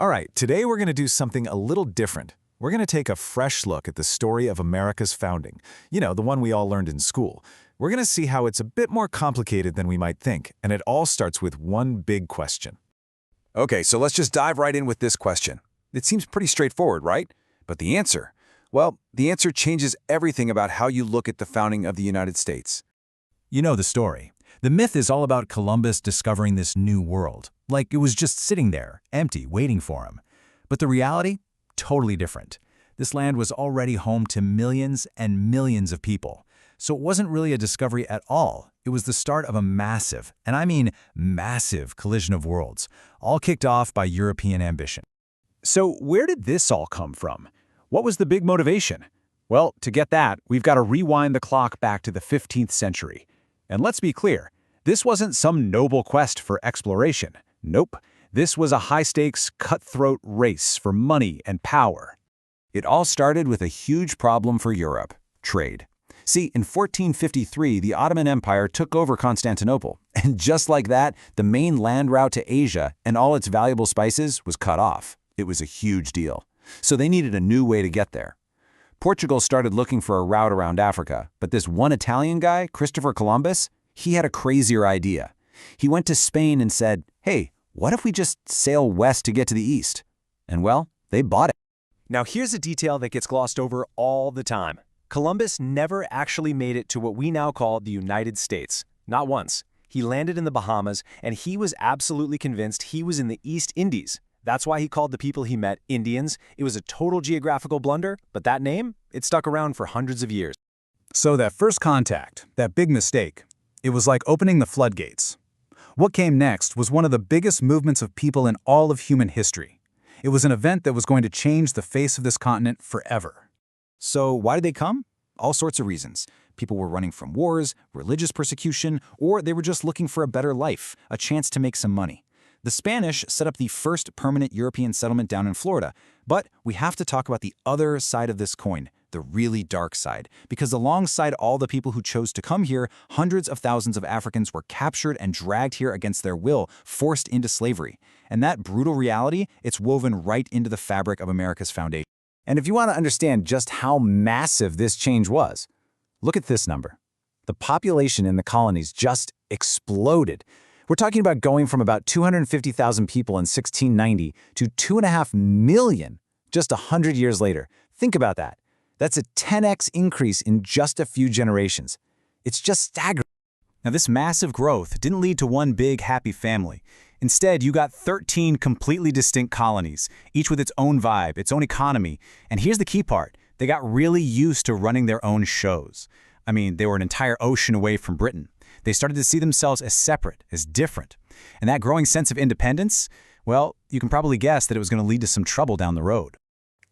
All right, today we're going to do something a little different. We're going to take a fresh look at the story of America's founding. You know, the one we all learned in school. We're going to see how it's a bit more complicated than we might think, and it all starts with one big question. Okay, so let's just dive right in with this question. It seems pretty straightforward, right? But the answer? Well, the answer changes everything about how you look at the founding of the United States. You know the story. The myth is all about Columbus discovering this new world, like it was just sitting there, empty, waiting for him. But the reality? Totally different. This land was already home to millions and millions of people. So it wasn't really a discovery at all. It was the start of a massive, and I mean massive, collision of worlds, all kicked off by European ambition. So where did this all come from? What was the big motivation? Well, to get that, we've got to rewind the clock back to the 15th century. And let's be clear, this wasn't some noble quest for exploration. Nope. This was a high-stakes, cutthroat race for money and power. It all started with a huge problem for Europe: trade. See, in 1453, the Ottoman Empire took over Constantinople, and just like that, the main land route to Asia and all its valuable spices was cut off. It was a huge deal. So they needed a new way to get there. Portugal started looking for a route around Africa, but this one Italian guy, Christopher Columbus, he had a crazier idea. He went to Spain and said, hey, what if we just sail west to get to the east? And well, they bought it. Now here's a detail that gets glossed over all the time. Columbus never actually made it to what we now call the United States. Not once. He landed in the Bahamas, and he was absolutely convinced he was in the East Indies. That's why he called the people he met Indians. It was a total geographical blunder, but that name, it stuck around for hundreds of years. So that first contact, that big mistake, it was like opening the floodgates. What came next was one of the biggest movements of people in all of human history. It was an event that was going to change the face of this continent forever. So why did they come? All sorts of reasons. People were running from wars, religious persecution, or they were just looking for a better life, a chance to make some money. The Spanish set up the first permanent European settlement down in Florida, but we have to talk about the other side of this coin, the really dark side, because alongside all the people who chose to come here, hundreds of thousands of Africans were captured and dragged here against their will, forced into slavery. And that brutal reality, it's woven right into the fabric of America's foundation. And if you want to understand just how massive this change was, look at this number. The population in the colonies just exploded. We're talking about going from about 250,000 people in 1690 to 2.5 million just 100 years later. Think about that. That's a 10x increase in just a few generations. It's just staggering. Now, this massive growth didn't lead to one big, happy family. Instead, you got 13 completely distinct colonies, each with its own vibe, its own economy. And here's the key part. They got really used to running their own shows. I mean, they were an entire ocean away from Britain. They started to see themselves as separate, as different. And that growing sense of independence, well, you can probably guess that it was going to lead to some trouble down the road.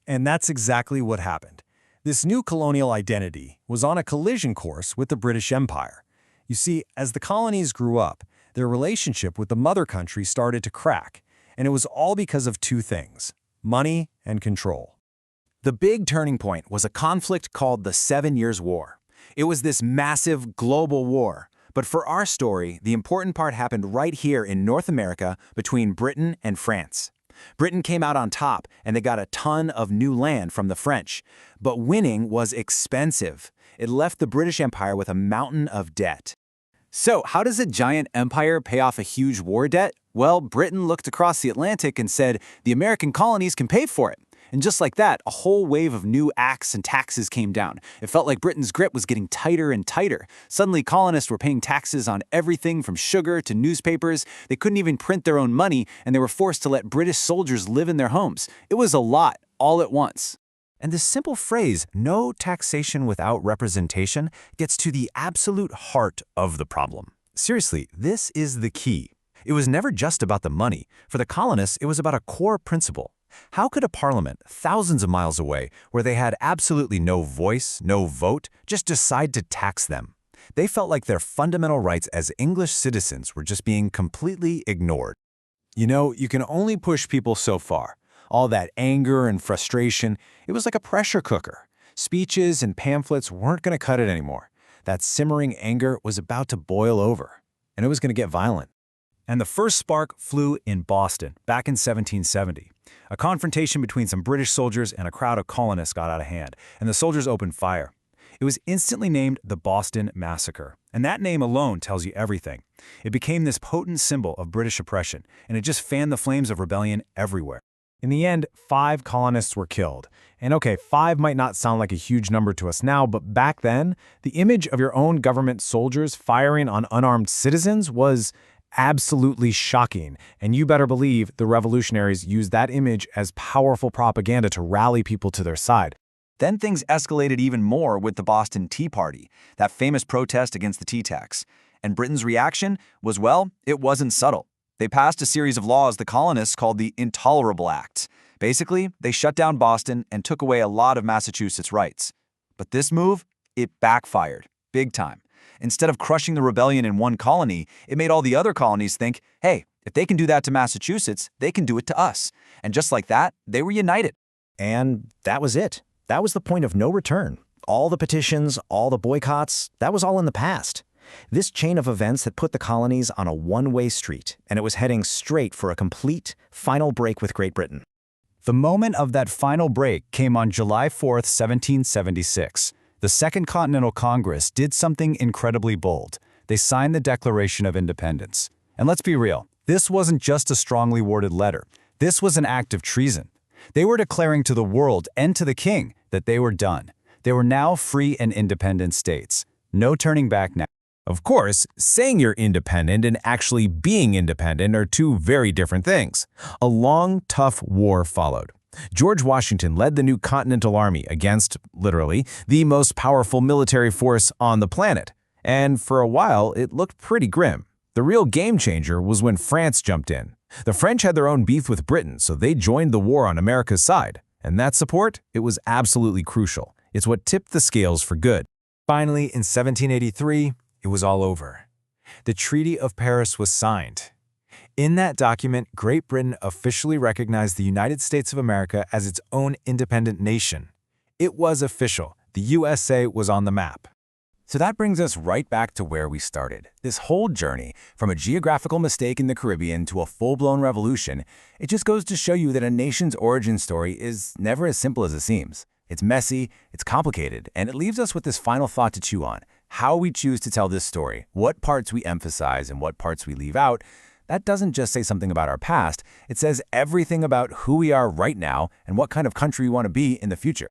And that's exactly what happened. This new colonial identity was on a collision course with the British Empire. You see, as the colonies grew up, their relationship with the mother country started to crack, and it was all because of two things: money and control. The big turning point was a conflict called the 7 Years' War. It was this massive global war. But for our story, the important part happened right here in North America between Britain and France. Britain came out on top, and they got a ton of new land from the French. But winning was expensive. It left the British Empire with a mountain of debt. So how does a giant empire pay off a huge war debt? Well, Britain looked across the Atlantic and said, the American colonies can pay for it. And just like that, a whole wave of new acts and taxes came down. It felt like Britain's grip was getting tighter and tighter. Suddenly, colonists were paying taxes on everything from sugar to newspapers. They couldn't even print their own money, and they were forced to let British soldiers live in their homes. It was a lot, all at once. And this simple phrase, no taxation without representation, gets to the absolute heart of the problem. Seriously, this is the key. It was never just about the money. For the colonists, it was about a core principle. How could a parliament, thousands of miles away, where they had absolutely no voice, no vote, just decide to tax them? They felt like their fundamental rights as English citizens were just being completely ignored. You know, you can only push people so far. All that anger and frustration, it was like a pressure cooker. Speeches and pamphlets weren't going to cut it anymore. That simmering anger was about to boil over, and it was going to get violent. And the first spark flew in Boston back in 1770. A confrontation between some British soldiers and a crowd of colonists got out of hand, and the soldiers opened fire. It was instantly named the Boston Massacre, and that name alone tells you everything. It became this potent symbol of British oppression, and it just fanned the flames of rebellion everywhere. In the end, 5 colonists were killed. And okay, 5 might not sound like a huge number to us now, but back then, the image of your own government soldiers firing on unarmed citizens was absolutely shocking. And you better believe the revolutionaries used that image as powerful propaganda to rally people to their side. Then things escalated even more with the Boston Tea Party, that famous protest against the tea tax. And Britain's reaction was, well, it wasn't subtle. They passed a series of laws the colonists called the Intolerable Acts. Basically, they shut down Boston and took away a lot of Massachusetts' rights. But this move, it backfired, big time. Instead of crushing the rebellion in one colony, it made all the other colonies think, hey, if they can do that to Massachusetts, they can do it to us. And just like that, they were united. And that was it. That was the point of no return. All the petitions, all the boycotts, that was all in the past. This chain of events had put the colonies on a one-way street, and it was heading straight for a complete, final break with Great Britain. The moment of that final break came on July 4th, 1776. The Second Continental Congress did something incredibly bold. They signed the Declaration of Independence. And let's be real, this wasn't just a strongly worded letter. This was an act of treason. They were declaring to the world and to the king that they were done. They were now free and independent states. No turning back now. Of course, saying you're independent and actually being independent are two very different things. A long, tough war followed. George Washington led the new Continental Army against, literally, the most powerful military force on the planet. And for a while, it looked pretty grim. The real game changer was when France jumped in. The French had their own beef with Britain, so they joined the war on America's side. And that support, it was absolutely crucial. It's what tipped the scales for good. Finally, in 1783, it was all over. The Treaty of Paris was signed. In that document, Great Britain officially recognized the United States of America as its own independent nation. It was official. The USA was on the map. So that brings us right back to where we started. This whole journey, from a geographical mistake in the Caribbean to a full-blown revolution, it just goes to show you that a nation's origin story is never as simple as it seems. It's messy, it's complicated, and it leaves us with this final thought to chew on. How we choose to tell this story, what parts we emphasize and what parts we leave out, that doesn't just say something about our past, it says everything about who we are right now and what kind of country we want to be in the future.